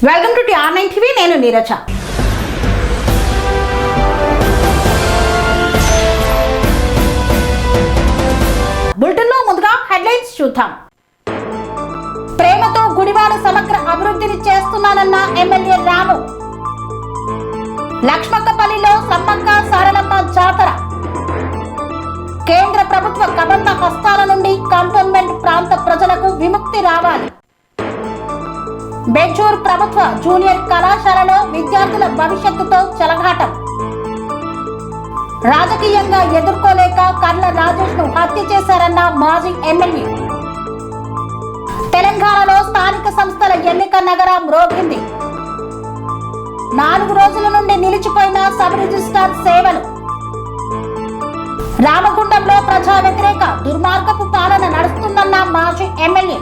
Welcome to online TV. నేను నీరజ. బులెటిన్లో ముందుగా హెడ్లైన్స్ చూద్దాం. ప్రేమతో గుడివాడ సమగ్ర అభివృద్ధిని చేస్తున్నానన్న ఎమ్మెల్యే రాము. లక్ష్మక్కపల్లిలో సమ్మక్క సారలమ్మ జాతర. కేంద్ర ప్రభుత్వ కబంధ హస్తాల నుండి కంటోన్మెంట్ ప్రాంత ప్రజలకు విముక్తి రావాలి. బెంచూర్ ప్రభుత్వ జూనియర్ కళాశాలలో విద్యార్థుల భవిష్యత్తుతో చెలగాటం. రాజకీయంగా ఎదుర్కోలేక కర్ల రాజేష్ ను హత్య చేశారన్న మాజీ ఎమ్మెల్యే. తెలంగాణలో స్థానిక సంస్థల ఎన్నిక నగరం మ్రోగింది. 4 రోజుల నుండి నిలిచిపోయిన సబ్ రిజిస్ట్రార్ సేవలు. రామగుండంలో ప్రజా వ్యతిరేక దుర్మార్గపు పాలన నడుస్తుందన్న మాజీ ఎమ్మెల్యే.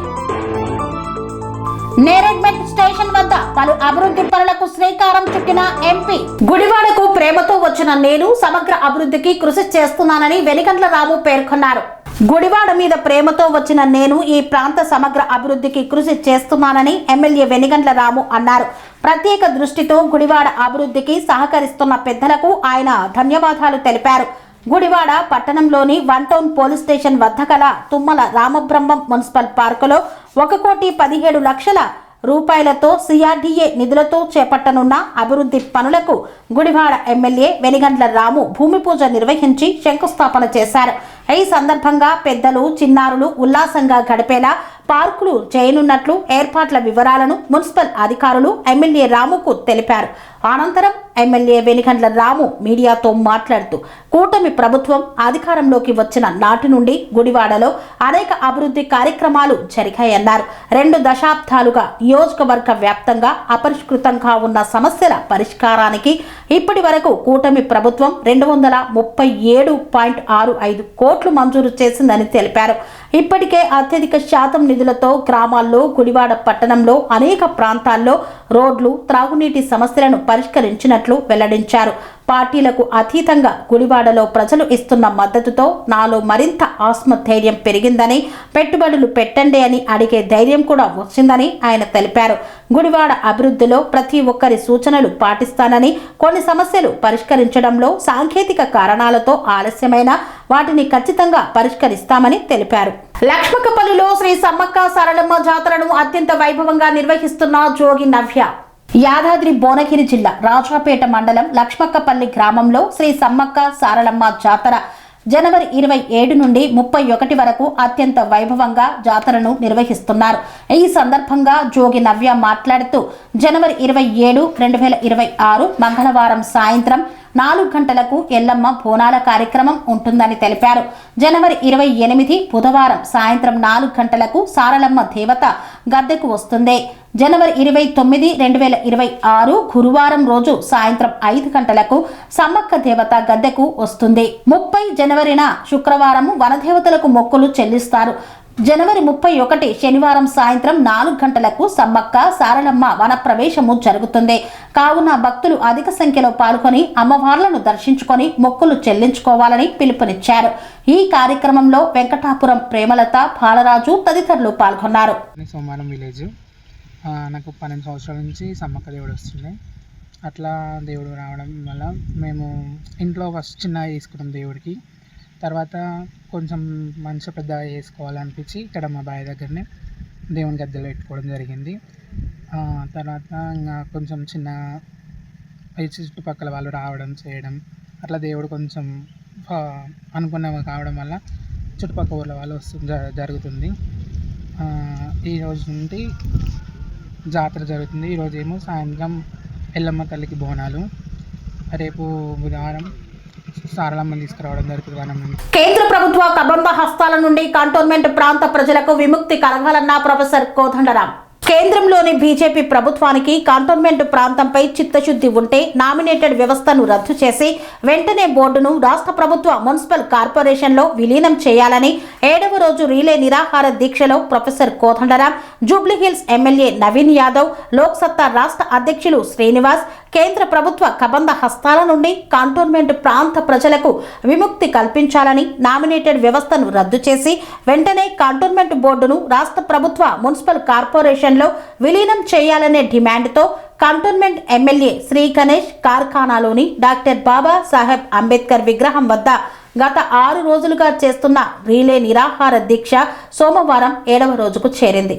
నేరేడ్మెట్ స్టేషన్ వద్ద పలు అభివృద్ధి పనులకు శ్రీకారం చుట్టిన ఎంపీ. గుడివాడకు ప్రేమతో వచ్చిన నేను సమగ్ర అభివృద్ధికి కృషి చేస్తున్నానని వెనిగండ్ల రాము పేర్కొన్నారు. గుడివాడ మీద ప్రేమతో వచ్చిన నేను ఈ ప్రాంత సమగ్ర అభివృద్ధికి కృషి చేస్తున్నానని ఎమ్మెల్యే వెనిగండ్ల రాము అన్నారు. ప్రత్యేక దృష్టితో గుడివాడ అభివృద్ధికి సహకరిస్తున్న పెద్దలకు ఆయన ధన్యవాదాలు తెలిపారు. గుడివాడ పట్టణంలోని 1 టౌన్ పోలీస్ స్టేషన్ వద్ద గల తుమ్మల రామబ్రహ్మం మున్సిపల్ పార్కులో 1,17,00,000 రూపాయలతో సిఆర్డీఏ నిధులతో చేపట్టనున్న అభివృద్ధి పనులకు గుడివాడ ఎమ్మెల్యే వెనిగండ్ల రాము భూమి పూజ నిర్వహించి శంకుస్థాపన చేశారు. ఈ సందర్భంగా పెద్దలు చిన్నారులు ఉల్లాసంగా గడిపేలా పార్కులు చేయనున్నట్లు ఏర్పాట్ల వివరాలను మున్సిపల్ అధికారులు ఎమ్మెల్యే రాముకు తెలిపారు. అనంతరం ఎమ్మెల్యే వెనిగండ్ల రాము మీడియాతో మాట్లాడుతూ కూటమి ప్రభుత్వం అధికారంలోకి వచ్చిన నాటి నుండి గుడివాడలో అనేక అభివృద్ధి కార్యక్రమాలు జరిగాయన్నారు. 2 దశాబ్దాలుగా నియోజకవర్గ వ్యాప్తంగా అపరిష్కృతంగా ఉన్న సమస్యల పరిష్కారానికి ఇప్పటి వరకు కూటమి ప్రభుత్వం 237.65 కోట్లు మంజూరు చేసిందని తెలిపారు. ఇప్పటికే అత్యధిక శాతం నిధులతో గ్రామాల్లో గుడివాడ పట్టణంలో అనేక ప్రాంతాల్లో రోడ్లు, త్రాగునీటి సమస్యలను పరిష్కరించినట్లు వెల్లడించారు. పార్టీలకు అతీతంగా గుడివాడలో ప్రజలు ఇస్తున్న మద్దతుతో నాలో మరింత ఆత్మధైర్యం పెరిగిందని, పెట్టుబడులు పెట్టండి అని అడిగే ధైర్యం కూడా వచ్చిందని ఆయన తెలిపారు. గుడివాడ అభివృద్ధిలో ప్రతి ఒక్కరి సూచనలు పాటిస్తానని, కొన్ని సమస్యలు పరిష్కరించడంలో సాంకేతిక కారణాలతో ఆలస్యమైన వాటిని ఖచ్చితంగా పరిష్కరిస్తామని తెలిపారు. లక్ష్మక్కపల్లిలో శ్రీ సమ్మక్క సారలమ్మ జాతరను అత్యంత వైభవంగా నిర్వహిస్తున్న జోగి నవ్య. యాదాద్రి భువనగిరి జిల్లా రాజాపేట మండలం లక్ష్మక్కపల్లి గ్రామంలో శ్రీ సమ్మక్క సారలమ్మ జాతర జనవరి 27 నుండి 31 వరకు అత్యంత వైభవంగా జాతరను నిర్వహిస్తున్నారు. ఈ సందర్భంగా జోగి నవ్య మాట్లాడుతూ జనవరి 27, 2026 మంగళవారం సాయంత్రం 4 గంటలకు ఎల్లమ్మ బోనాల కార్యక్రమం ఉంటుందని తెలిపారు. జనవరి 28 బుధవారం సాయంత్రం 4 గంటలకు సారలమ్మ దేవత గద్దెకు వస్తుంది. జనవరి 29, 2026 గురువారం రోజు సాయంత్రం 5 గంటలకు సమ్మక్క దేవత గద్దెకు వస్తుంది. 30 జనవరిన శుక్రవారం వనదేవతలకు మొక్కులు చెల్లిస్తారు. జనవరి 31 శనివారం సాయంత్రం 4 గంటలకు సమ్మక్క సారలమ్మ వన ప్రవేశము జరుగుతుంది. కావున భక్తులు అధిక సంఖ్యలో పాల్గొని అమ్మవార్లను దర్శించుకొని మొక్కులు చెల్లించుకోవాలని పిలుపునిచ్చారు. ఈ కార్యక్రమంలో వెంకటాపురం ప్రేమలత, బాలరాజు తదితరులు పాల్గొన్నారు. నాకు 12 సంవత్సరాల నుంచి సమ్మక్క దేవుడు వస్తుండే. అట్లా దేవుడు రావడం వల్ల మేము ఇంట్లో ఫస్ట్ చిన్నగా చేసుకున్నాం దేవుడికి. తర్వాత కొంచెం మంచి పెద్దగా చేసుకోవాలనిపించి ఇక్కడ మా బావి దగ్గరనే దేవుని గద్దెలు పెట్టుకోవడం జరిగింది. తర్వాత ఇంకా కొంచెం చిన్న చుట్టుపక్కల వాళ్ళు రావడం చేయడం అట్లా దేవుడు కొంచెం అనుకున్నవి కావడం వల్ల చుట్టుపక్కల ఊళ్ళ వాళ్ళు జరుగుతుంది. ఈ రోజు నుండి జాతర జరుగుతుంది. ఈరోజు ఏమో సాయంత్రం ఎల్లమ్మ తల్లికి బోనాలు, రేపు బుధవారం సారలమ్మని తీసుకురావడం జరుగుతుంది. కేంద్ర ప్రభుత్వ కబంధ హస్తాల నుండి కంటోన్మెంట్ ప్రాంత ప్రజలకు విముక్తి కలగాలన్న ప్రొఫెసర్ కోదండరాం. కేంద్రంలోని బీజేపీ ప్రభుత్వానికి కంటోన్మెంట్ ప్రాంతంపై చిత్తశుద్ధి ఉంటే నామినేటెడ్ వ్యవస్థను రద్దు చేసి వెంటనే బోర్డును రాష్ట్ర ప్రభుత్వ మున్సిపల్ కార్పొరేషన్లో విలీనం చేయాలని 7వ రోజు రీలే నిరాహార దీక్షలో professor Kodandaram, Jubilee Hills MLA Naveen Yadav, Loksatta రాష్ట్ర అధ్యక్షులు శ్రీనివాస్, కేంద్ర ప్రభుత్వ కబంధ హస్తాల నుండి కంటోన్మెంట్ ప్రాంత ప్రజలకు విముక్తి కల్పించాలని, నామినేటెడ్ వ్యవస్థను రద్దు చేసి వెంటనే కంటోన్మెంట్ బోర్డును రాష్ట్ర ప్రభుత్వ మున్సిపల్ కార్పొరేషన్లో విలీనం చేయాలనే డిమాండ్తో కంటోన్మెంట్ ఎమ్మెల్యే శ్రీ గణేష్ కార్ఖానాలోని డాక్టర్ బాబా సాహెబ్ అంబేద్కర్ విగ్రహం వద్ద గత 6 రోజులుగా చేస్తున్న రీలే నిరాహార దీక్ష సోమవారం 7వ రోజుకు చేరింది.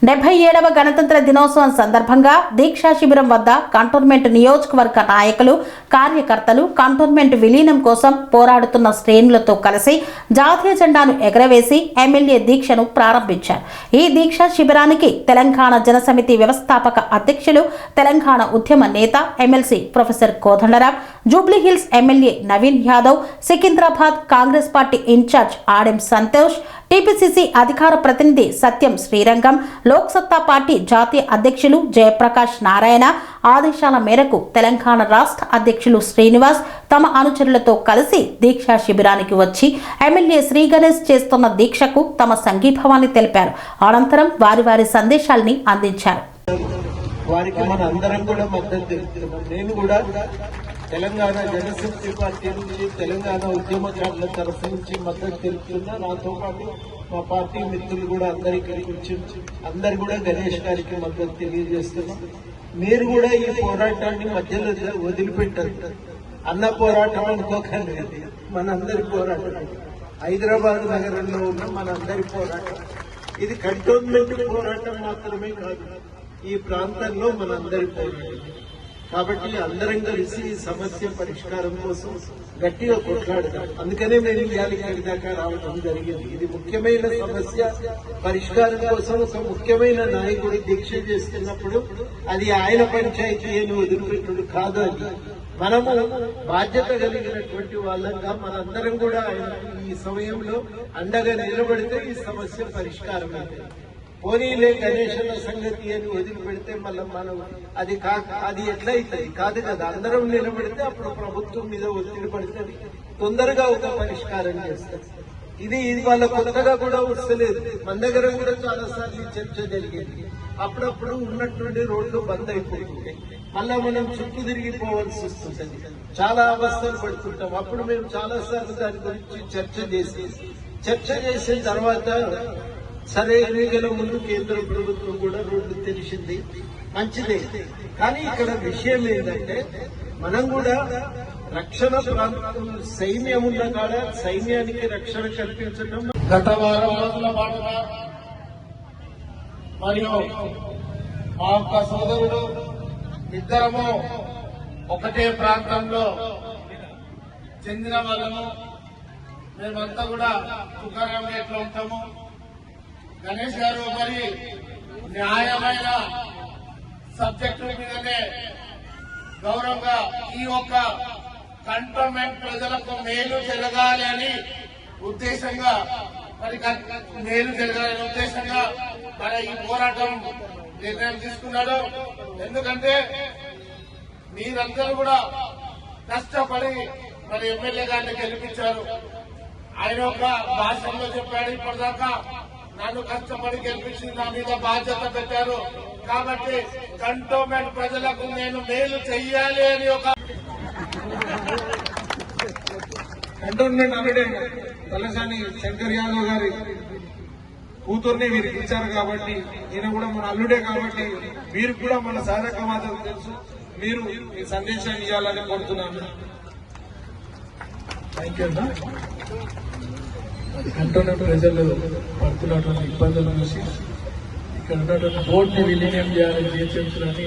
77వ గణతంత్ర దినోత్సవం సందర్భంగా దీక్షా శిబిరం వద్ద కంటోన్మెంట్ నియోజకవర్గ నాయకులు, కార్యకర్తలు కంటోన్మెంట్ విలీనం కోసం పోరాడుతున్న శ్రేణులతో కలిసి జాతీయ జెండాను ఎగరవేసి ఎమ్మెల్యే దీక్షను ప్రారంభించారు. ఈ దీక్షా శిబిరానికి తెలంగాణ జనసమితి వ్యవస్థాపక అధ్యక్షులు, తెలంగాణ ఉద్యమ నేత MLC professor Kodandaram, Jubilee Hills MLA Naveen Yadav, Secunderabad Congress party in-charge Adem Santosh, TPCC అధికార ప్రతినిధి సత్యం శ్రీరంగం, లోక్సత్తా పార్టీ జాతీయ అధ్యక్షులు జయప్రకాష్ నారాయణ ఆదేశాల మేరకు తెలంగాణ రాష్ట్ర అధ్యక్షులు శ్రీనివాస్ తమ అనుచరులతో కలిసి దీక్షా శిబిరానికి వచ్చి ఎమ్మెల్యే శ్రీ గణేష్ చేస్తున్న దీక్షకు తమ సంఘీభావాన్ని తెలిపారు. అనంతరం వారి సందేశాల్ని అందించారు. వారికి మన అందరం కూడా మద్దతు తెలుపుతున్నాం. నేను కూడా తెలంగాణ జనసమితి పార్టీ నుంచి, తెలంగాణ ఉద్యమకారుల తరఫు నుంచి మద్దతు తెలుపుతున్నా. నాతో పాటు మా పార్టీ మిత్రులు కూడా అందరు ఇక్కడికి వచ్చి అందరు కూడా గణేష్ గారికి మద్దతు తెలియజేస్తున్నాం. మీరు కూడా ఈ పోరాటాన్ని మధ్యలో వదిలిపెట్టారు. అన్న పోరాటం అనుకోకండి, మనందరి పోరాటం. హైదరాబాద్ నగరంలో ఉన్న మనందరి పోరాటం. ఇది కంటోన్మెంట్ పోరాటం మాత్రమే కాదు, ఈ ప్రాంతంలో మనందరి పోరాటం. కాబట్టి అందరం కలిసి ఈ సమస్య పరిష్కారం కోసం గట్టిగా కొట్లాడతాం. అందుకనే మేము ఇక్కడి దాకా రావడం జరిగింది. ఇది ముఖ్యమైన సమస్య పరిష్కారం కోసం ఒక ముఖ్యమైన నాయకుడు దీక్ష చేస్తున్నప్పుడు అది ఆయన పంచాయతీ అని వదిలిపెట్టుడు కాదు. అది మనము బాధ్యత కలిగినటువంటి వాళ్ళంగా మనందరం కూడా ఈ సమయంలో అండగా నిలబడితే ఈ సమస్య పరిష్కారం అవుతుంది. పోనీలే గణేశుల సంగతి అని వదిలిపెడితే మళ్ళీ మనం అది ఎట్లయితుంది కాదు కదా. అందరం నిలబడితే అప్పుడు ప్రభుత్వం మీద ఒత్తిడి పడుతుంది, తొందరగా ఒక పరిష్కారం చేస్తారు. ఇది వాళ్ళ కొత్తగా కూడా వస్తలేదు. మన దగ్గర కూడా చాలా సార్లు చర్చ జరిగింది. అప్పుడప్పుడు ఉన్నటువంటి రోడ్లు బంద్ అయిపోతుంది, మళ్ళా మనం చుట్టూ తిరిగిపోవాల్సి వస్తుంది, చాలా అవస్థలు పడుతుంటాం. అప్పుడు మేము చాలా సార్లు దాని గురించి చర్చ చేసిన తర్వాత సరే ఎన్నికల ముందు కేంద్ర ప్రభుత్వం కూడా రోడ్లు తెలిసింది, మంచిదే. కానీ ఇక్కడ విషయం ఏంటంటే మనం కూడా రక్షణ ప్రాంతం సైన్యం ఉన్న కాడ సైన్యానికి రక్షణ కల్పించడం. గత వారం రోజుల పాటుగా మరియు మా యొక్క సోదరుడు ఇద్దరము ఒకటే ప్రాంతంలో చెందిన వాళ్ళము. మేమంతా కూడా తుకారాం గేట్లో ఉంటాము. గణేష్ గారు మరి న్యాయమైన సబ్జెక్టు మీదనే గౌరవంగా ఈ యొక్క కంటోన్మెంట్ ప్రజలకు మేలు జరగాలి అని ఉద్దేశంగా మరి ఈ పోరాటం నిర్ణయం తీసుకున్నాడు. ఎందుకంటే మీరందరూ కూడా కష్టపడి మరి ఎమ్మెల్యే గారిని గెలిపించారు. ఆయన ఒక భాషలో చెప్పాడు, ఇప్పటిదాకా నన్ను కష్టపడి గెలిపించి నా మీద బాధ్యత పెట్టారు. కాబట్టి కంటోన్మెంట్ ప్రజలకు నేను మేలు చెయ్యాలి అని ఒక కంటోన్మెంట్ అల్లుడే తలసాని శంకర్ యాదవ్ గారి కూతుర్ని వీరికి ఇచ్చారు. కాబట్టి ఈయన కూడా మన అల్లుడే. కాబట్టి మీరు కూడా మన సాధకవాదం తెలుసు, మీరు ఈ సందేశాన్ని ఇవ్వాలని కోరుతున్నాను. థ్యాంక్ యూ అన్నా. కంటోన్మెంట్ ప్రజలు పడుతున్నటువంటి ఇబ్బందులు చూసి ఇక్కడ ఉన్నటువంటి బోర్డుని విలీనం చేయాలని జీహెచ్ఎంసీలని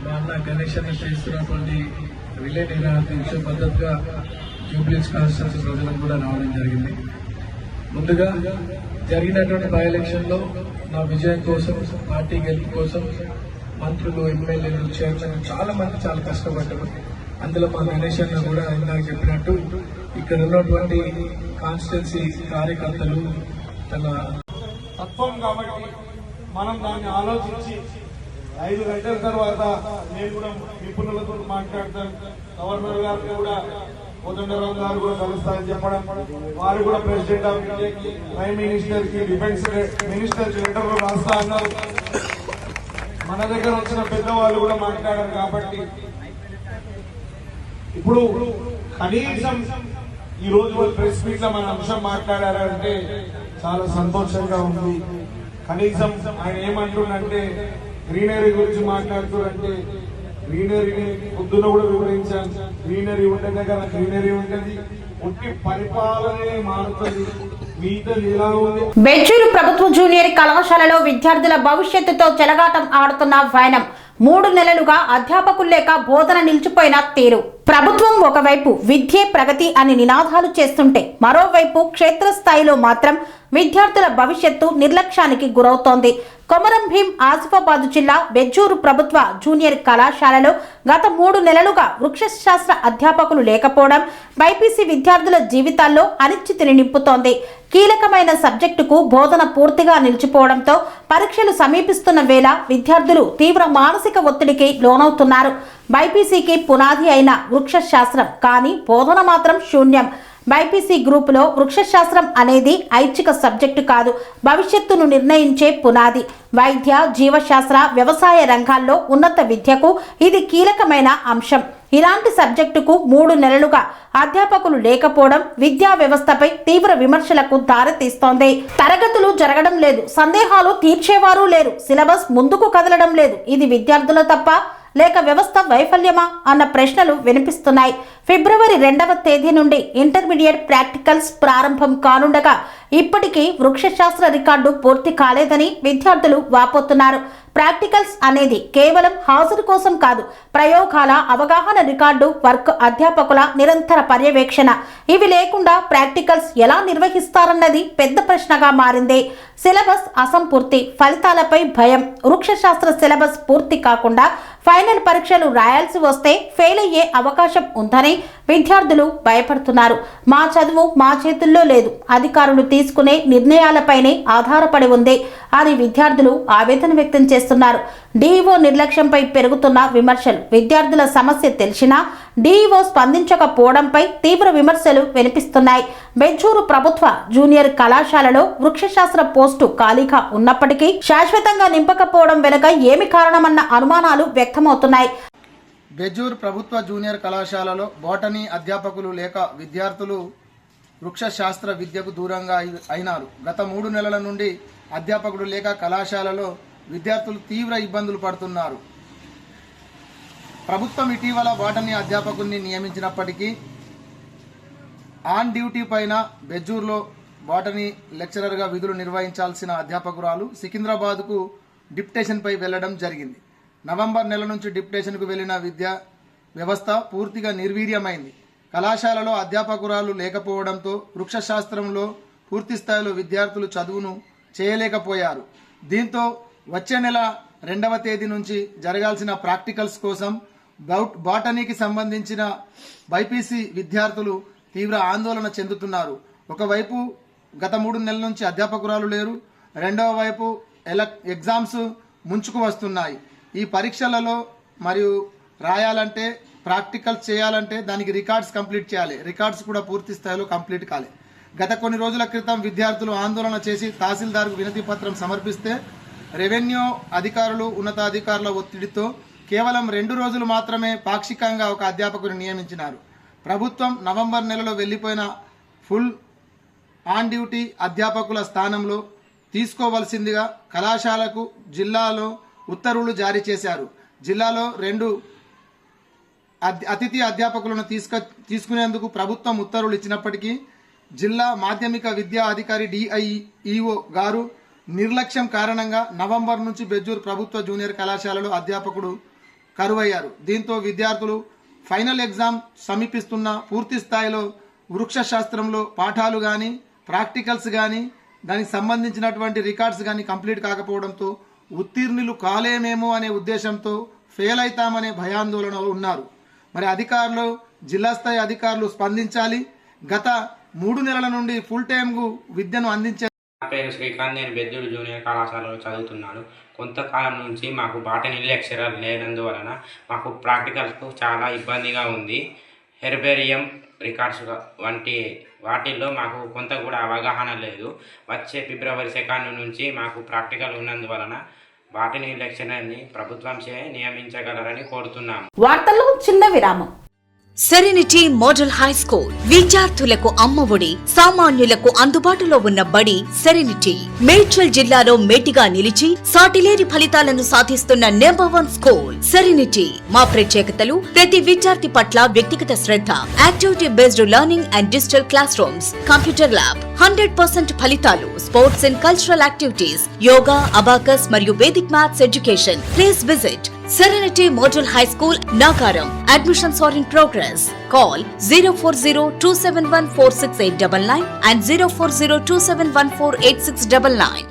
మా అన్న గణేష్ అన్న చేస్తున్నటువంటి విలే నిరాహార పద్ధతిగా జూబ్లీహిల్స్ కాన్స్టిట్యూన్సీ ప్రజలకు కూడా రావడం జరిగింది. ముందుగా జరిగినటువంటి బై ఎలక్షన్ లో నా విజయం కోసం, పార్టీ గెలుపు కోసం మంత్రులు, ఎమ్మెల్యేలు, చైర్మన్ చాలా మంది చాలా కష్టపడ్డారు. అందులో మా గణేష్ అన్న కూడా ఇందాక చెప్పినట్టు ఇక్కడ ఉన్నటువంటి కాన్స్టిట్యున్సీ కార్యకర్తలు తన తత్వం కాబట్టి మనం దాన్ని ఆలోచించి 5 గంటల తర్వాత నేను కూడా నిపుణులతో మాట్లాడతాను. గవర్నర్ గారికి కూడా కోదండరాం గారు కూడా కలుస్తారని చెప్పడం, వారు కూడా ప్రెసిడెంట్ ఆఫ్ ఇండియాకి, ప్రైమ్ మినిస్టర్ కి, డిఫెన్స్ మినిస్టర్ కి లెటర్లు రాస్తా అన్నారు. మన దగ్గర వచ్చిన పెద్దవాళ్ళు కూడా మాట్లాడారు. కాబట్టి ఇప్పుడు కనీసం ఈ రోజు ప్రెస్ మీట్ లో మన అంశం మాట్లాడారంటే చాలా సంతోషంగా ఉంది. కనీసం ఆయన ఏమంటుండంటే గ్రీనరీ గురించి మాట్లాడుతుంటే గ్రీనరీని పొద్దున కూడా వివరించాను. గ్రీనరీ ఉంటేనే కదా గ్రీనరీ ఉంటుంది, ఒట్టి పరిపాలనే మారుతుంది. మిగతాది ఎలా ఉంది? బెజ్జూరు ప్రభుత్వ జూనియర్ కళాశాలలో విద్యార్థుల భవిష్యత్తుతో చెలగాటం ఆడుతున్న వైనం. 3 నెలలుగా అధ్యాపకులు లేక బోధన నిలిచిపోయిన తీరు. ప్రభుత్వం ఒకవైపు విద్యే ప్రగతి అని నినాదాలు చేస్తుంటే మరోవైపు క్షేత్రస్థాయిలో మాత్రం విద్యార్థుల భవిష్యత్తు నిర్లక్ష్యానికి గురవుతోంది. కొమరం భీం ఆసిఫాబాద్ జిల్లా బెజ్జూరు ప్రభుత్వ జూనియర్ కళాశాలలో గత 3 నెలలుగా వృక్షశాస్త్ర అధ్యాపకులు లేకపోవడం బైపీసీ విద్యార్థుల జీవితాల్లో అనిశ్చితిని నింపుతోంది. కీలకమైన సబ్జెక్టుకు బోధన పూర్తిగా నిలిచిపోవడంతో పరీక్షలు సమీపిస్తున్న వేళ విద్యార్థులు తీవ్ర మానసిక ఒత్తిడికి లోనవుతున్నారు. బైపీసీకి పునాది అయిన వృక్షశాస్త్రం కానీ బోధన మాత్రం శూన్యం. బైపీసీ గ్రూపులో వృక్షశాస్త్రం అనేది ఐచ్ఛిక సబ్జెక్టు కాదు, భవిష్యత్తును నిర్ణయించే పునాది. వైద్య, జీవశాస్త్ర, వ్యవసాయ రంగాల్లో ఉన్నత విద్యకు ఇది కీలకమైన అంశం. ఇలాంటి సబ్జెక్టుకు 3 నెలలుగా అధ్యాపకులు లేకపోవడం విద్యా వ్యవస్థపై తీవ్ర విమర్శలకు దారితీస్తోంది. తరగతులు జరగడం లేదు, సందేహాలు తీర్చేవారు లేరు, సిలబస్ ముందుకు కదలడం లేదు. ఇది విద్యార్థుల తప్ప లేక వ్యవస్థ వైఫల్యమా అన్న ప్రశ్నలు వినిపిస్తున్నాయి. ఫిబ్రవరి 2వ తేదీ నుండి ఇంటర్మీడియట్ ప్రాక్టికల్స్ ప్రారంభం కానుండగా ఇప్పటికీ వృక్షశాస్త్ర రికార్డు పూర్తి కాలేదని విద్యార్థులు వాపోతున్నారు. ప్రాక్టికల్స్ అనేది కేవలం హాజరు కోసం కాదు, ప్రయోగాల అవగాహన, రికార్డు వర్క్, అధ్యాపకుల నిరంతర పర్యవేక్షణ. ఇవి లేకుండా ప్రాక్టికల్స్ ఎలా నిర్వహిస్తారన్నది పెద్ద ప్రశ్నగా మారింది. సిలబస్ అసంపూర్తి, ఫలితాలపై భయం. వృక్షశాస్త్ర సిలబస్ పూర్తి కాకుండా ఫైనల్ పరీక్షలు రాయాల్సి వస్తే ఫెయిల్ అయ్యే అవకాశం ఉందని విద్యార్థులు భయపడుతున్నారు. మా చదువు మా చేతుల్లో లేదు, అధికారులు తీసుకునే నిర్ణయాలపైనే ఆధారపడి ఉంది అని విద్యార్థులు ఆవేదన వ్యక్తం చేస్తున్నారు. డీఈఓ నిర్లక్ష్యంపై పెరుగుతున్న విమర్శలు. విద్యార్థుల సమస్య తెలిసినా డీఈఓ స్పందించకపోవడంపై తీవ్ర విమర్శలు వినిపిస్తున్నాయి. బెజ్జూరు ప్రభుత్వ జూనియర్ కళాశాలలో వృక్షశాస్త్ర పోస్టు ఖాళీగా ఉన్నప్పటికీ శాశ్వతంగా నింపకపోవడం వెనుక ఏమి కారణమన్న అనుమానాలు వ్యక్తమవుతున్నాయి. బెజ్జూరు ప్రభుత్వ జూనియర్ కళాశాలలో బోటనీ అధ్యాపకులు లేక విద్యార్థులు వృక్షశాస్త్ర విద్యకు దూరంగా అయినారు. గత 3 నెలల నుండి అధ్యాపకుడు లేక కళాశాలలో విద్యార్థులు తీవ్ర ఇబ్బందులు పడుతున్నారు. ప్రభుత్వం ఇటీవల బోటనీ అధ్యాపకుల్ని నియమించినప్పటికీ ఆన్ డ్యూటీ పైన బెజ్జూరులో బోటనీ లెక్చరర్గా విధులు నిర్వహించాల్సిన అధ్యాపకురాలు సికింద్రాబాద్కు డిప్యుటేషన్పై వెళ్లడం జరిగింది. నవంబర్ నెల నుంచి డిప్యుటేషన్కు వెళ్లిన విద్యా వ్యవస్థ పూర్తిగా నిర్వీర్యమైంది. కళాశాలలో అధ్యాపకురాలు లేకపోవడంతో వృక్షశాస్త్రంలో పూర్తి స్థాయిలో విద్యార్థులు చదువును చేయలేకపోయారు. దీంతో వచ్చే నెల 2వ తేదీ నుంచి జరగాల్సిన ప్రాక్టికల్స్ కోసం బాటనీకి సంబంధించిన బైపీసీ విద్యార్థులు తీవ్ర ఆందోళన చెందుతున్నారు. ఒకవైపు గత 3 నెలల నుంచి అధ్యాపకురాలు లేరు, రెండవ వైపు ఎగ్జామ్స్ ముంచుకు వస్తున్నాయి. ఈ పరీక్షలలో మరియు రాయాలంటే, ప్రాక్టికల్స్ చేయాలంటే దానికి రికార్డ్స్ కంప్లీట్ చేయాలి. రికార్డ్స్ కూడా పూర్తి స్థాయిలో కంప్లీట్ కాలే. గత కొన్ని రోజుల క్రితం విద్యార్థులు ఆందోళన చేసి తహసీల్దార్కు వినతి పత్రం సమర్పిస్తే రెవెన్యూ అధికారులు, ఉన్నతాధికారుల ఒత్తిడితో కేవలం 2 రోజులు మాత్రమే పాక్షికంగా ఒక అధ్యాపకుని నియమించినారు. ప్రభుత్వం నవంబర్ నెలలో వెళ్లిపోయిన ఫుల్ ఆన్ డ్యూటీ అధ్యాపకుల స్థానంలో తీసుకోవలసిందిగా కళాశాలకు జిల్లాలో ఉత్తర్వులు జారీ చేశారు. జిల్లాలో 2 అతిథి అధ్యాపకులను తీసుకునేందుకు ప్రభుత్వం ఉత్తర్వులు ఇచ్చినప్పటికీ జిల్లా మాధ్యమిక విద్యా అధికారి డిఐఈఓ గారు నిర్లక్ష్యం కారణంగా నవంబర్ నుంచి బెజ్జూరు ప్రభుత్వ జూనియర్ కళాశాలలో అధ్యాపకుడు కరువయ్యారు. దీంతో విద్యార్థులు ఫైనల్ ఎగ్జామ్ సమీపిస్తున్న పూర్తి స్థాయిలో వృక్షశాస్త్రంలో పాఠాలు కానీ, ప్రాక్టికల్స్ కానీ, దానికి సంబంధించినటువంటి రికార్డ్స్ కానీ కంప్లీట్ కాకపోవడంతో ఉత్తీర్ణులు కాలేమేమో అనే ఉద్దేశంతో ఫెయిల్ అవుతామనే భయాందోళనలో ఉన్నారు. మరి అధికారులు, జిల్లా స్థాయి అధికారులు స్పందించాలి. గత 3 నెలల నుండి ఫుల్ టైమ్కు విద్యను అందించే. నా పేరు శ్రీకాంత్. నేను బెజ్జూరు జూనియర్ కళాశాలలో చదువుతున్నాను. కొంతకాలం నుంచి మాకు బాటనీ లెక్చరర్ లేనందువలన మాకు ప్రాక్టికల్స్కు చాలా ఇబ్బందిగా ఉంది. హెర్బేరియం, రికార్డ్స్ వంటి వాటిల్లో మాకు కొంత కూడా అవగాహన లేదు. వచ్చే ఫిబ్రవరి 2 నుంచి మాకు ప్రాక్టికల్ ఉన్నందువలన బాటనీ లెక్చరర్ని ప్రభుత్వంచే నియమించగలరని కోరుతున్నాము. వార్తల్లో చిన్న విరామం. సెరెనిటీ మోడల్ హై స్కూల్ విద్యార్థులకు అమ్మఒడి, సామాన్యులకు అందుబాటులో ఉన్న బడి సెరెనిటీ. మేడ్చల్ జిల్లాలో మేటిగా నిలిచి సాటిలేని ఫలితాలను సాధిస్తున్న నంబర్ 1 స్కూల్ సెరెనిటీ. మా ప్రత్యేకతలు ప్రతి విద్యార్థి పట్ల వ్యక్తిగత శ్రద్ధ, activity based learning and digital classrooms, computer lab, 100% ఫలితాలు, sports and cultural activities, yoga, abacus మరియు Vedic maths education. Please visit Serenity Model High School, Nagaram. Admissions are in progress. Call 04027146899 and 04027148699.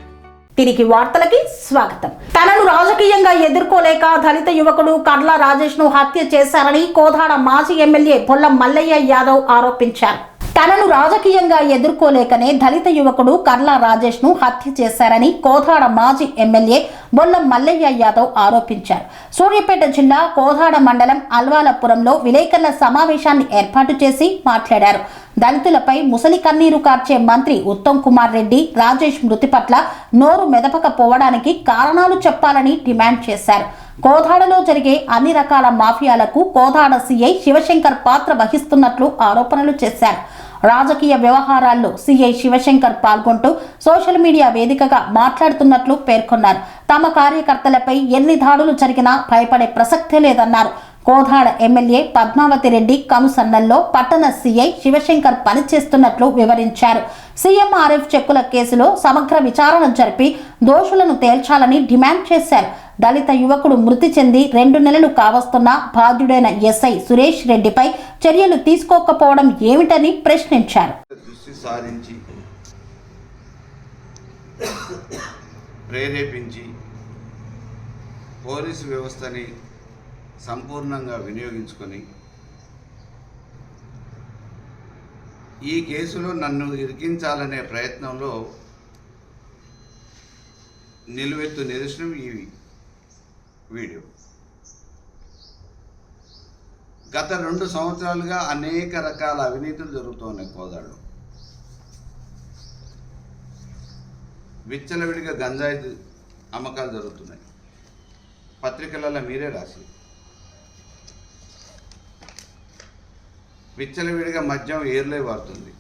తిరిగి వార్తలకి స్వాగతం. తనను రాజకీయంగా ఎదుర్కోలేక దళిత యువకుడు కర్లా రాజేష్ ను హత్య చేశారని కోదాడ మాజీ ఎమ్మెల్యే బొల్లం మల్లయ్య యాదవ్ ఆరోపించారు. తనను రాజకీయంగా ఎదుర్కోలేకనే దళిత యువకుడు కర్లా రాజేష్ ను హత్య చేశారని కోదాడ మాజీ ఎమ్మెల్యే బొల్లం మల్లయ్య యాదవ్ ఆరోపించారు. సూర్యాపేట జిల్లా కోదాడ మండలం అల్వాలపురంలో విలేకరుల సమావేశాన్ని ఏర్పాటు చేసి మాట్లాడారు. దళితులపై ముసలి కన్నీరు కార్చే మంత్రి ఉత్తమ్ కుమార్ రెడ్డి రాజేష్ మృతి పట్ల నోరు మెదపకపోవడానికి కారణాలు చెప్పాలని డిమాండ్ చేశారు. కోదాడలో జరిగే అన్ని రకాల మాఫియాలకు కోదాడ సీఐ శివశంకర్ పాత్ర వహిస్తున్నట్లు ఆరోపణలు చేశారు. రాజకీయ వ్యవహారాల్లో సీఐ శివశంకర్ పాల్గొంటూ సోషల్ మీడియా వేదికగా మాట్లాడుతున్నట్లు పేర్కొన్నారు. తమ కార్యకర్తలపై ఎన్ని దాడులు జరిగినా భయపడే ప్రసక్తే లేదన్నారు. కోదాడ ఎమ్మెల్యే పద్మావతి రెడ్డి కనుసన్నల్లో పట్టణ సీఐ శివశంకర్ పనిచేస్తున్నట్లు వివరించారు. సీఎంఆర్ఎఫ్ చెక్కుల కేసులో సమగ్ర విచారణ జరిపి దోషులను తేల్చాలని డిమాండ్ చేశారు. దళిత యువకుడు మృతి చెంది 2 నెలలు కావస్తున్నా బాధ్యుడైన ఎస్ఐ సురేష్ రెడ్డిపై చర్యలు తీసుకోకపోవడం ఏమిటని ప్రశ్నించారు. దృష్టి సారించి ప్రేరేపించి పోలీసు వ్యవస్థని సంపూర్ణంగా వినియోగించుకొని ఈ కేసులో నన్ను ఇరికించాలనే ప్రయత్నంలో నిలువెత్తు నిదర్శనం ఈ వీడియో. గత 2 సంవత్సరాలుగా అనేక రకాల అవినీతులు జరుగుతున్నాయి. కోదాడలో విచ్చలవిడిగా గంజాయి అమ్మకాలు జరుగుతున్నాయి. పత్రికలలో మీరే రాసి విచ్చలవిడిగా మద్యం ఏర్లే వాడుతుంది.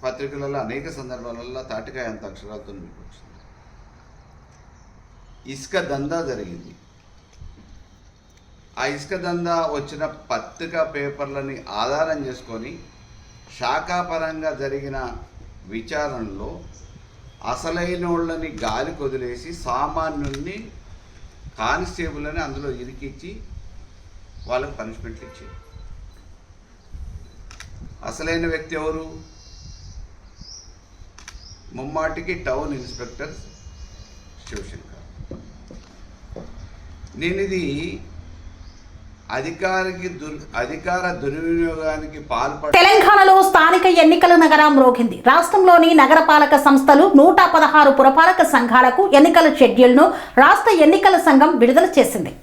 పత్రికలలో అనేక సందర్భాలలో తాటికాయ అంత అక్షరాలతో మీకు వచ్చింది. ఇసుక దందా జరిగింది. ఆ ఇసుక దందా వచ్చిన పత్రికా పేపర్లని ఆధారం చేసుకొని శాఖాపరంగా జరిగిన విచారణలో అసలైన వాళ్ళని గాలి కొదిలేసి సామాన్యుల్ని కానిస్టేబుల్ని అందులో ఇరికిచ్చి వాళ్ళకు పనిష్మెంట్లు ఇచ్చారు. అసలైన వ్యక్తి ఎవరు? ముమ్మాటికి టౌన్ ఇన్స్పెక్టర్ శివశంకర్. నేను ఇది అధికార దుర్వినియోగానికి పాల్పడ. తెలంగాణలో స్థానిక ఎన్నికల నగరం మ్రోగింది. రాష్ట్రంలోని నగరపాలక సంస్థలు 116 పురపాలక సంఘాలకు ఎన్నికల షెడ్యూల్ను రాష్ట్ర ఎన్నికల సంఘం విడుదల చేసింది.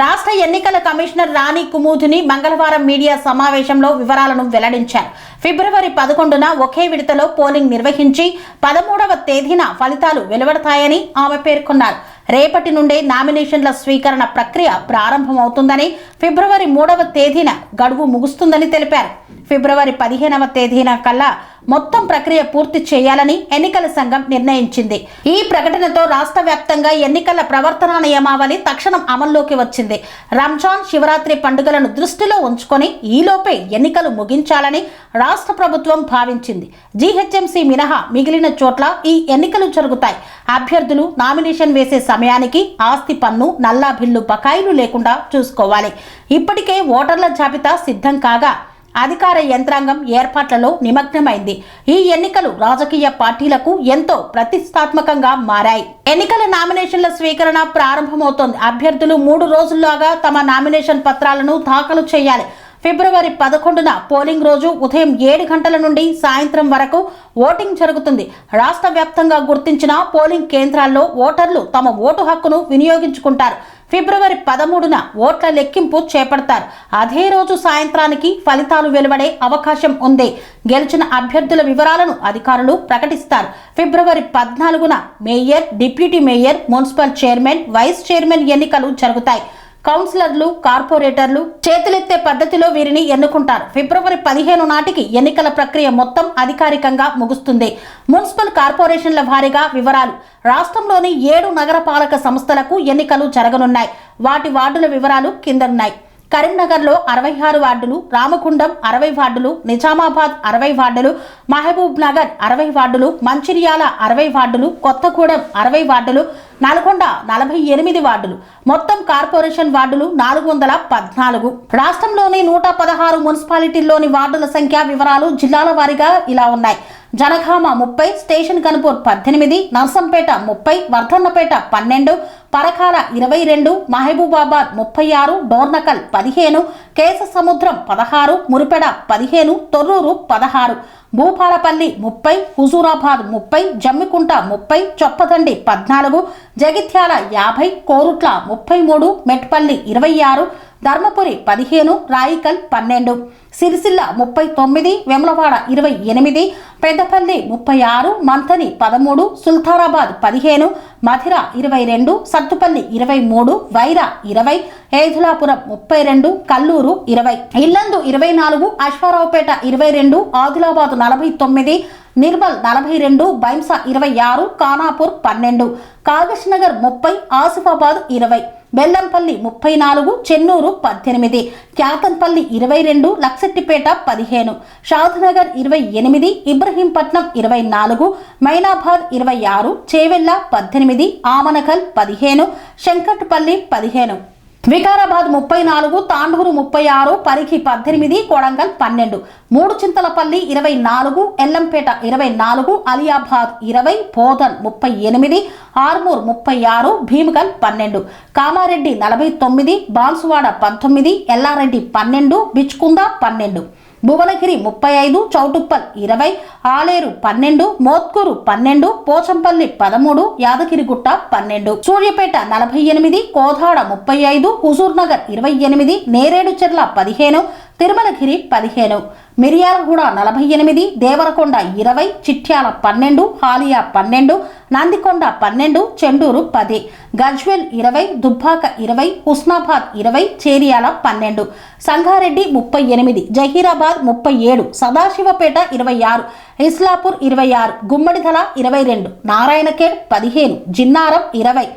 రాష్ట్ర ఎన్నికల కమిషనర్ రాణి కుముదిని మంగళవారం మీడియా సమావేశంలో వివరాలను వెల్లడించారు. ఫిబ్రవరి 11న ఒకే విడతలో పోలింగ్ నిర్వహించి 13వ తేదీన ఫలితాలు వెలువడతాయని ఆమె పేర్కొన్నారు. రేపటి నుండే నామినేషన్ల స్వీకరణ ప్రక్రియ ప్రారంభమవుతుందని, ఫిబ్రవరి 3వ తేదీన గడువు ముగుస్తుందని తెలిపారు. ఫిబ్రవరి 15వ తేదీన కల్లా మొత్తం ప్రక్రియ పూర్తి చేయాలని ఎన్నికల సంఘం నిర్ణయించింది. ఈ ప్రకటనతో రాష్ట్ర వ్యాప్తంగా ఎన్నికల ప్రవర్తన నియమావళి తక్షణం అమల్లోకి వచ్చింది. రంజాన్, శివరాత్రి పండుగలను దృష్టిలో ఉంచుకొని ఈలోపే ఎన్నికలు ముగించాలని రాష్ట్ర ప్రభుత్వం భావించింది. జీహెచ్ఎంసీ మినహా మిగిలిన చోట్ల ఈ ఎన్నికలు జరుగుతాయి. అభ్యర్థులు నామినేషన్ వేసే సమయానికి ఆస్తి పన్ను, నల్లా బిల్లు బకాయిలు లేకుండా చూసుకోవాలి. ఇప్పటికే ఓటర్ల జాబితా సిద్ధం కాగా అధికార యంత్రాంగం ఏర్పాట్లలో నిమగ్నమైంది. ఈ ఎన్నికలు రాజకీయ పార్టీలకు ఎంతో ప్రతిష్టాత్మకంగా మారాయి. ఎన్నికల నామినేషన్ల స్వీకరణ ప్రారంభమవుతోంది. అభ్యర్థులు 3 రోజుల్లోగా తమ నామినేషన్ పత్రాలను దాఖలు చేయాలి. ఫిబ్రవరి 11న పోలింగ్ రోజు ఉదయం 7 గంటల నుండి సాయంత్రం వరకు ఓటింగ్ జరుగుతుంది. రాష్ట్ర వ్యాప్తంగా గుర్తించిన పోలింగ్ కేంద్రాల్లో ఓటర్లు తమ ఓటు హక్కును వినియోగించుకుంటారు. ఫిబ్రవరి 13న ఓట్ల లెక్కింపు చేపడతారు. అదే రోజు సాయంత్రానికి ఫలితాలు వెలువడే అవకాశం ఉంది. గెలిచిన అభ్యర్థుల వివరాలను అధికారులు ప్రకటిస్తారు. ఫిబ్రవరి 14న mayor, deputy mayor, municipal chairman, vice chairman ఎన్నికలు జరుగుతాయి. కౌన్సిలర్లు, కార్పొరేటర్లు చేతులెత్తే పద్ధతిలో వీరిని ఎన్నుకుంటారు. ఫిబ్రవరి 15 నాటికి ఎన్నికల ప్రక్రియ మొత్తం అధికారికంగా ముగుస్తుంది. మున్సిపల్ కార్పొరేషన్ల వారీగా వివరాలు. రాష్ట్రంలోని 7 నగరపాలక సంస్థలకు ఎన్నికలు జరగనున్నాయి. వాటి వార్డుల వివరాలు కిందనున్నాయి. కరీంనగర్లో 66 వార్డులు, రామగుండం 60 వార్డులు, నిజామాబాద్ 60 వార్డులు, మహబూబ్ నగర్ 60 వార్డులు, మంచిర్యాల 60 వార్డులు, కొత్తగూడెం 60 వార్డులు, నల్గొండ 48 వార్డులు. మొత్తం కార్పొరేషన్ వార్డులు 414. రాష్ట్రంలోని 116 మున్సిపాలిటీల్లోని వార్డుల సంఖ్య వివరాలు జిల్లాల వారీగా ఇలా ఉన్నాయి. జనగామ 30, స్టేషన్ కనుపూర్ 18, నర్సంపేట 30, వర్ధన్నపేట 12, పరకాల 22, మహబూబాబాద్ 36, డోర్నకల్ 15, కేశసముద్రం 16, మురిపెడ 15, తొర్రూరు 16, భూపాలపల్లి 30, హుజూరాబాద్ 30, జమ్మికుంట 30, చొప్పదండి 14, జగిత్యాల 50, కోరుట్ల 33, మెట్పల్లి 26, ధర్మపురి 15, రాయికల్ 12, సిరిసిల్ల 39, వెములవాడ 28, పెద్దపల్లి 36, మంథని 13, సుల్తానాబాద్ 15, మధిర 22, సత్తుపల్లి 23, వైరా 20, ఏదులాపురం 32, కల్లూరు 20, ఇల్లందు 24, అశ్వారావుపేట 22, ఆదిలాబాద్ 49, నిర్మల్ 42, బైంస 26, ఖానాపూర్ 12, కాగజ్ నగర్ 30, ఆసిఫాబాద్ 20, బెల్లంపల్లి 34, చెన్నూరు 18, క్యాతన్పల్లి 22, లక్సెట్టిపేట 15, షాద్నగర్ 28, ఇబ్రహీంపట్నం 24, మైనాబాద్ 26, చేవెళ్ల 18, ఆమనగల్ 15, శంకట్పల్లి 15, వికారాబాద్ 34, తాండూరు 36, పరిఖి 18, కొడంగల్ 12, మూడుచింతలపల్లి 24, ఎల్లంపేట 24, అలియాబాద్ 20, బోధన్ 38, ఆర్మూర్ 36, భీమగల్ 12, కామారెడ్డి 49, బాన్సువాడ 19, ఎల్లారెడ్డి 12, బిచ్కుంద 12, భువనగిరి 35, చౌటుప్పల్ 20, ఆలేరు 12, మోత్కూరు 12, పోచంపల్లి 13, యాదగిరిగుట్ట 12, సూర్యాపేట 48, కోదాడ 35, హుజూర్నగర్ 28, నేరేడుచెర్ల 15, తిరుమలగిరి 15, మిర్యాలగూడ 48, దేవరకొండ 20, చిట్యాల 12, హాలియా 12, నందికొండ 12, చెండూరు 10, గజ్వెల్ 20, దుబ్బాక 20, హుస్నాబాద్ 20, చేరియాల 12, సంగారెడ్డి 38, జహీరాబాద్ 37, సదాశివపేట 26, ఇస్లాపూర్ 26, గుమ్మడిదల 22, నారాయణఖేడ్ 15, జిన్నారం 20,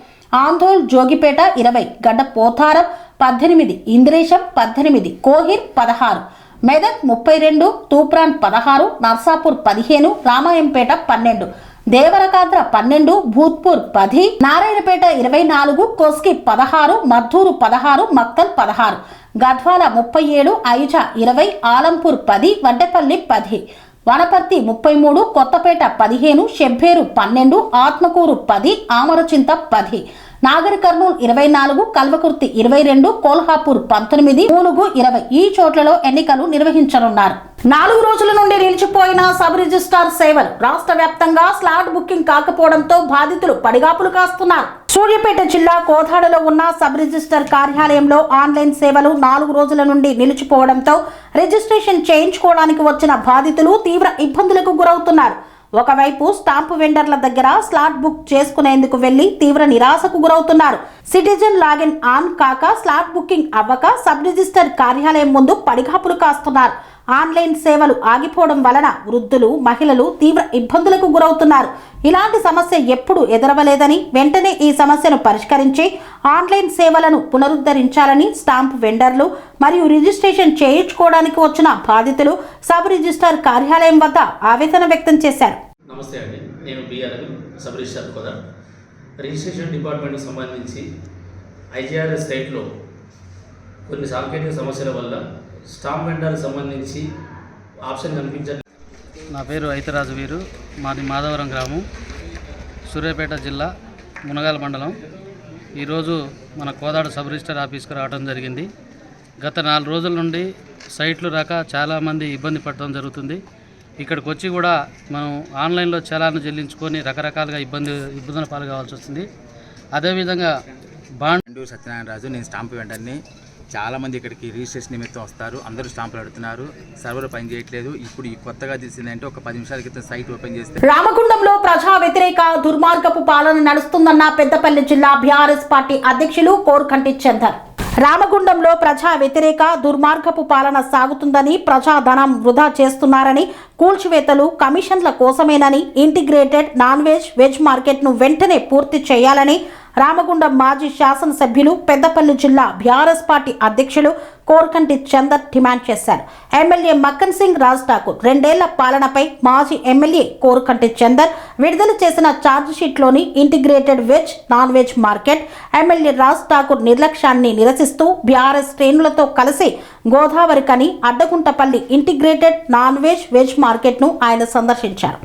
ఆందోళ్ జోగిపేట 20, గడ్డ పోతారం 18, ఇంద్రేశం 18, కోహిర్ 16, మెదక్ 32, తూప్రాన్ 16, నర్సాపూర్ 15, రామాయంపేట 12, దేవరకాద్ర 12, భూత్పూర్ 10, నారాయణపేట 24, కొస్కి 16, మద్దూరు 16, మక్తల్ 16, గద్వాల 37, ఐజా 20, ఆలంపూర్ 10, వడ్డెపల్లి 10, వనపర్తి 33, కొత్తపేట 15, షెబ్బేరు 12, ఆత్మకూరు 10, ఆమరచింత 10, నాగర్ కర్నూల్ 24, కల్వకుర్తి 22, కోల్హాపూర్ 19, మూలుగు 20 ఈ చోట్లలో ఎన్నికలు నిర్వహించనున్నారు. 4 రోజుల నుండి నిలిచిపోయిన సబ్ రిజిస్ట్రార్ సేవలు రాష్ట్ర వ్యాప్తంగా స్లాట్ బుకింగ్ కాకపోవడంతో బాధితులు పడిగాపులు కాస్తున్నారు. సూర్యాపేట జిల్లా కోదాడలో ఉన్న సబ్ రిజిస్టర్ కార్యాలయంలో ఆన్లైన్ సేవలు 4 రోజుల నుండి నిలిచిపోవడంతో రిజిస్ట్రేషన్ చేయించుకోవడానికి వచ్చిన బాధితులు తీవ్ర ఇబ్బందులకు గురవుతున్నారు. ఒకవైపు స్టాంపు వెండర్ల దగ్గర స్లాట్ బుక్ చేసుకునేందుకు వెళ్లి తీవ్ర నిరాశకు గురవుతున్నారు. సిటిజన్ లాగిన్ ఆన్ కాక స్లాట్ బుకింగ్ అవ్వక సబ్ రిజిస్టర్ కార్యాలయం ముందు పడిగాపులు కాస్తున్నారు. ఆన్లైన్ సేవలు ఆగిపోవడం వలన వృద్ధులు, మహిళలు తీవ్ర ఇబ్బందులకు గురవుతున్నారు. ఇలాంటి సమస్య ఎప్పుడు ఎదురవలేదని వెంటనే ఈ సమస్యను పరిష్కరించి ఆన్లైన్ సేవలను పునరుద్ధరించాలని స్టాంప్ వెండర్లు మరియు రిజిస్ట్రేషన్ చేయించుకోవడానికి వచ్చిన బాధితులు సబ్ రిజిస్ట్రార్ కార్యాలయం వద్ద ఆవేదన వ్యక్తం చేశారు. నమస్తే అండి, నేను బిఆర్ సబ్ రిజిస్ట్రార్ కూడా రిజిస్ట్రేషన్ డిపార్ట్మెంట్కి సంబంధించి ఐజీఆర్ఎస్ సైట్లో కొన్ని సాంకేతిక సమస్యల వల్ల స్టాంప్ వెండర్కి సంబంధించి ఆప్షన్ కనిపించట్లేదు. నా పేరు ఐతరాజు వీరు, మాది మాధవరం గ్రామం, సూర్యాపేట జిల్లా, మునగాల మండలం. ఈరోజు మన కోదాడ సబ్ రిజిస్టర్ ఆఫీస్కి రావడం జరిగింది. గత 4 రోజుల నుండి సైట్లు రాక చాలామంది ఇబ్బంది పడటం జరుగుతుంది. ఇక్కడికి వచ్చి కూడా మనం ఆన్లైన్లో చలాను చెల్లించుకొని రకరకాలుగా ఇబ్బందుల పాలు కావాల్సి వస్తుంది. అదేవిధంగా బాండ్ సత్యనారాయణ రాజు, నేను స్టాంపు వెంటనే. చాలామంది ఇక్కడికి రిజిస్ట్రేషన్ నిమిత్తం వస్తారు, అందరూ స్టాంపులు అడుగుతున్నారు. సర్వర్ పని చేయట్లేదు. ఇప్పుడు ఈ కొత్తగా తెలిసిందంటే ఒక 10 నిమిషాల క్రితం సైట్ ఓపెన్ చేస్తే రామగుండంలో ప్రజా వ్యతిరేక దుర్మార్గపు పాలన నడుస్తుందన్న పెద్దపల్లి జిల్లా బీఆర్ఎస్ పార్టీ అధ్యక్షులు కోరుకంటి చందర్. రామగుండంలో ప్రజా వ్యతిరేక దుర్మార్గపు పాలన సాగుతుందని, ప్రజాధనం వృధా చేస్తున్నారని, కూల్చివేతలు కమిషన్ల కోసమేనని, ఇంటిగ్రేటెడ్ నాన్ వెజ్ మార్కెట్ను వెంటనే పూర్తి చేయాలని రామగుండం మాజీ శాసనసభ్యులు పెద్దపల్లి జిల్లా బీఆర్ఎస్ పార్టీ అధ్యక్షులు కోరుకంటి చందర్ డిమాండ్ చేశారు. ఎమ్మెల్యే మక్కన్ సింగ్ రాజ్ ఠాకూర్ 2 ఏళ్ల పాలనపై మాజీ ఎమ్మెల్యే కోరుకంటి చందర్ విడుదల చేసిన ఛార్జిషీట్లోని integrated non veg market, MLA Raj Thakur నిర్లక్ష్యాన్ని నిరసిస్తూ బీఆర్ఎస్ శ్రేణులతో కలిసి Godavarikhani Addaguntapalli integrated non veg మార్కెట్ను ఆయన సందర్శించారు.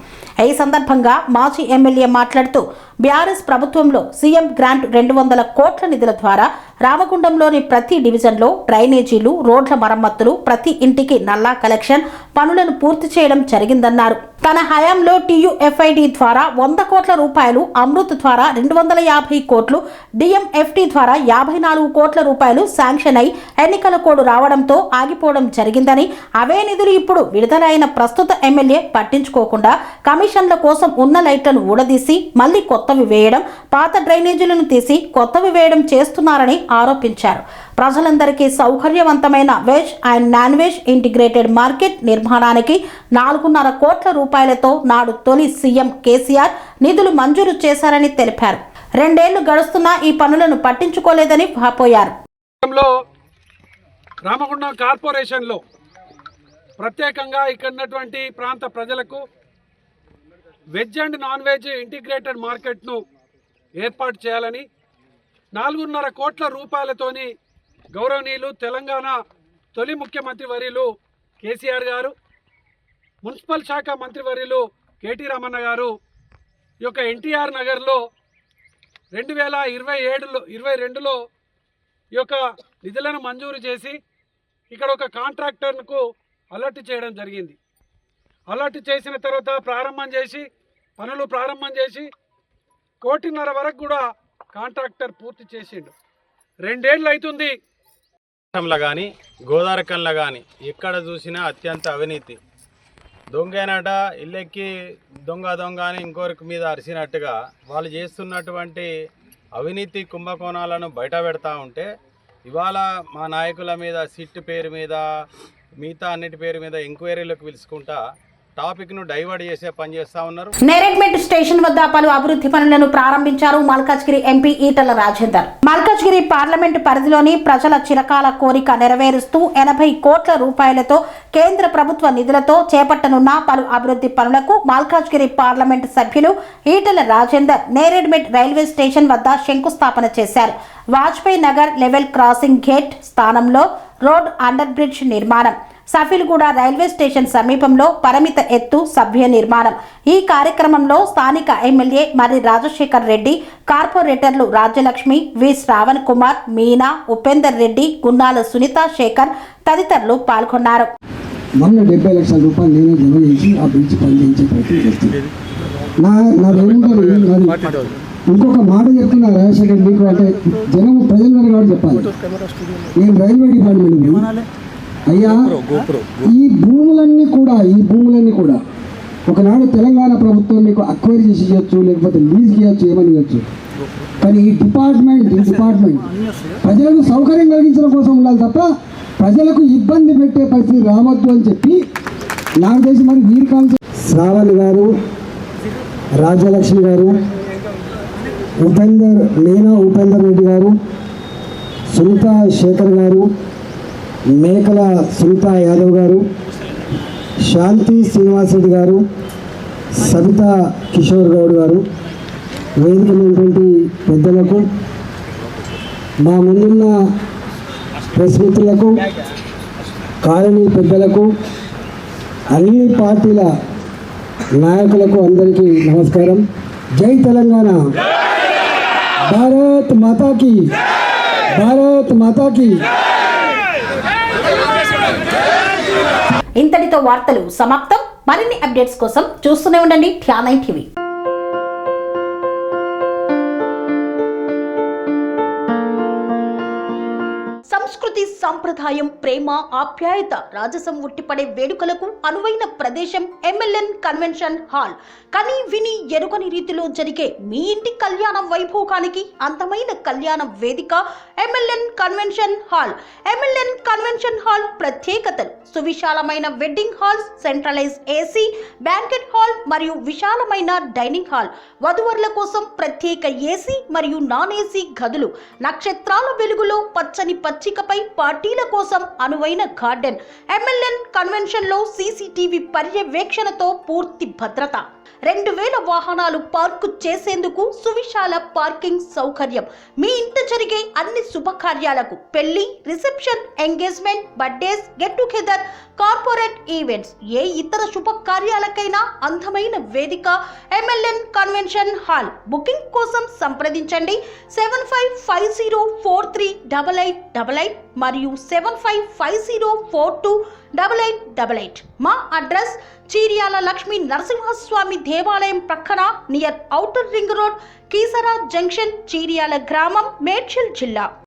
ఈ సందర్భంగా మాజీ ఎమ్మెల్యే మాట్లాడుతూ బీఆర్ఎస్ ప్రభుత్వంలో సీఎం గ్రాంట్ 200 కోట్ల నిధుల ద్వారా రామగుండంలోని ప్రతి డివిజన్లో డ్రైనేజీలు, రోడ్ల మరమ్మతులు, ప్రతి ఇంటికి నల్లా కలెక్షన్ పనులను పూర్తి చేయడం జరిగిందన్నారు. తన హయాంలో TUFID ద్వారా 100 కోట్ల రూపాయలు, అమృత్ ద్వారా 250 కోట్లు, DMFT ద్వారా 54 కోట్ల రూపాయలు శాంక్షన్ అయి ఎన్నికల కోడ్ రావడంతో ఆగిపోవడం జరిగిందని, అవే నిధులు ఇప్పుడు విడుదలైన ప్రస్తుత ఎమ్మెల్యే పట్టించుకోకుండా కమిషన్ల కోసం ఉన్న లైట్లను ఊడదీసి మళ్లీ కొత్తవి వేయడం, పాత డ్రైనేజీలను తీసి కొత్తవి వేయడం చేస్తున్నారని ఆరోపించారు. ప్రజలందరికీ సౌకర్యవంతమైన veg and non veg integrated market నిర్మాణానికి 4.5 కోట్ల రూపాయలతో నాడు తొలి సీఎం కేసీఆర్ నిధులు మంజూరు చేశారని తెలిపారు. 2 ఏళ్లు గడుస్తున్నా ఈ పనులను పట్టించుకోలేదని వాపోయారు. రామగుండం కార్పొరేషన్లో ప్రత్యేకంగా ఇక్కడ ఉన్నటువంటి ప్రాంత ప్రజలకు veg and non veg integrated మార్కెట్ను ఏర్పాటు చేయాలని 4.5 కోట్ల రూపాయలతోని గౌరవనీయులు తెలంగాణ తొలి ముఖ్యమంత్రి వర్యులు కేసీఆర్ గారు, మున్సిపల్ శాఖ మంత్రివర్యులు కేటీ రామన్న గారు ఈ యొక్క ఎన్టీఆర్ నగర్లో 2022లో ఈ యొక్క నిధులను మంజూరు చేసి ఇక్కడ ఒక కాంట్రాక్టర్కు అలర్ట్ చేయడం జరిగింది. అలర్ట్ చేసిన తర్వాత పనులు ప్రారంభం చేసి 1.5 కోట్ల వరకు కూడా కాంట్రాక్టర్ పూర్తి చేసిండు. 2 ఏళ్ళు అవుతుంది. కానీ గోదావరికంలో కానీ ఎక్కడ చూసినా అత్యంత అవినీతి. దొంగేనట ఇల్లెక్కి దొంగ అని ఇంకొకరికి మీద అరిసినట్టుగా వాళ్ళు చేస్తున్నటువంటి అవినీతి కుంభకోణాలను బయట పెడతా ఉంటే ఇవాళ మా నాయకుల మీద సిట్ పేరు మీద మిగతా అన్నిటి పేరు మీద ఎంక్వైరీలకు పిలుచుకుంటా టాపిక్ను డైవర్ట్ చేసే పని చేస్తూ ఉన్నారు. నేరేడ్మెట్ స్టేషన్ వద్ద పలు అభివృద్ధి పనులను ప్రారంభించారు మల్కాజ్గిరి ఎంపీ ఈటల రాజేందర్. మల్కాజ్గిరి పార్లమెంటు పరిధిలోని ప్రజల చిరకాల కోరిక నెరవేరుస్తూ 80 కోట్ల రూపాయలతో కేంద్ర ప్రభుత్వ నిధులతో చేపట్టనున్న పలు అభివృద్ధి పనులకు మల్కాజ్గిరి పార్లమెంటు సభ్యులు ఈటల రాజేందర్ నేరేడ్మెట్ రైల్వే స్టేషన్ వద్ద శంకుస్థాపన చేశారు. Vajpayee Nagar level crossing gate స్థానంలో రోడ్ అండర్ బ్రిడ్జ్ నిర్మాణం, సఫిల్గూడ రైల్వే స్టేషన్ సమీపంలో పరిమిత ఎత్తు సభ్య నిర్మాణం. ఈ కార్యక్రమంలో స్థానిక ఎమ్మెల్యే మర్రి రాజశేఖర్ రెడ్డి, కార్పొరేటర్లు రాజ్యలక్ష్మి, వి శ్రావణ్ కుమార్, మీనా, ఉపేందర్ రెడ్డి, గున్నాల సునీత శేఖర్ తదితరులు పాల్గొన్నారు. 70 లక్షల రూపాయలు నేనే జమ చేసి ఆ బ్రిడ్జ్ పనిచేయించే ప్రయత్నం చేస్తుంది. ఇంకొక మాట చెప్తున్నా రాజశేఖర్ మీకు, అంటే ప్రజలు కూడా చెప్పాలి. నేను రైల్వే డిపార్ట్మెంట్ అయ్యా, ఈ భూములన్నీ కూడా ఒకనాడు తెలంగాణ ప్రభుత్వం మీకు అక్వైర్ చేసి ఇవ్వచ్చు, లేకపోతే లీజ్ ఇవ్వచ్చు, ఏమని ఇవ్వచ్చు. కానీ ఈ డిపార్ట్మెంట్ ప్రజలకు సౌకర్యం కలిగించడం కోసం ఉండాలి తప్ప ప్రజలకు ఇబ్బంది పెట్టే పరిస్థితి రావద్దు అని చెప్పి నాకు తెలిసి మరి వీరి కాలం శ్రావణ్ గారు, రాజ్యలక్ష్మి గారు, మీనా ఉపేందర్ రెడ్డి గారు, సునీత శేఖర్ గారు, మేకల సునీత యాదవ్ గారు, శాంతి శ్రీనివాసరెడ్డి గారు, సబితా కిషోర్ గౌడ్ గారు, వేదిక ఉన్నటువంటి పెద్దలకు, మా ముందున్న ప్రెస్ మిత్రులకు, కాలనీ పెద్దలకు, అన్ని పార్టీల నాయకులకు అందరికీ నమస్కారం. జై తెలంగాణ. భారత్ మాతాకి, భారత్ మాతాకి. ఇంతటితో వార్తలు సమాప్తం. మరిన్ని అప్డేట్స్ కోసం చూస్తూనే ఉండండి ధ్యానం టీవీ. సంస్కృతి సంప్రదాయం, ప్రేమ, ఆప్యాయత, రాజసం ఉట్టిపడే వేడుకలకు అనువైన ప్రదేశం MLN కన్వెన్షన్ హాల్. కని విని ఎరుగని రీతిలో జరిగే మీ ఇంటి కళ్యాణ వైభోగానికి అందమైన కళ్యాణ వేదిక MLN convention hall. MLN convention hall ప్రత్యేకతలు: సువిశాలమైన wedding halls, centralise AC banquet hall మరియు విశాలమైన డైనింగ్ హాల్, వధువరుల కోసం ప్రత్యేక AC మరియు నాన్ AC గదులు, నక్షత్రాల వెలుగులో పచ్చని పచ్చికపై పార్టీల కోసం అనువైన గార్డెన్. MLN కన్వెన్షన్ లో CCTV పర్యవేక్షణతో పూర్తి భద్రత, 2000 వాహనాలు పార్కు చేసేందుకు సువిశాల పార్కింగ్ సౌకర్యం. మీ ఇంట జరిగే అన్ని శుభకార్యాలకు, పెళ్లి, reception, engagement, birthdays, get together, corporate events, ఏ ఇతర శుభకార్యాలకైనా అందమైన వేదిక MLN కన్వెన్షన్ హాల్. బుకింగ్ కోసం సంప్రదించండి 7550438888 మరియు 7550428888. మా అడ్రస్ చీర్యాల లక్ష్మీ నరసింహస్వామి దేవాలయం ప్రక్కన, near outer ring road, Keesara junction, Cheeryal గ్రామం, మేడ్చల్ జిల్లా.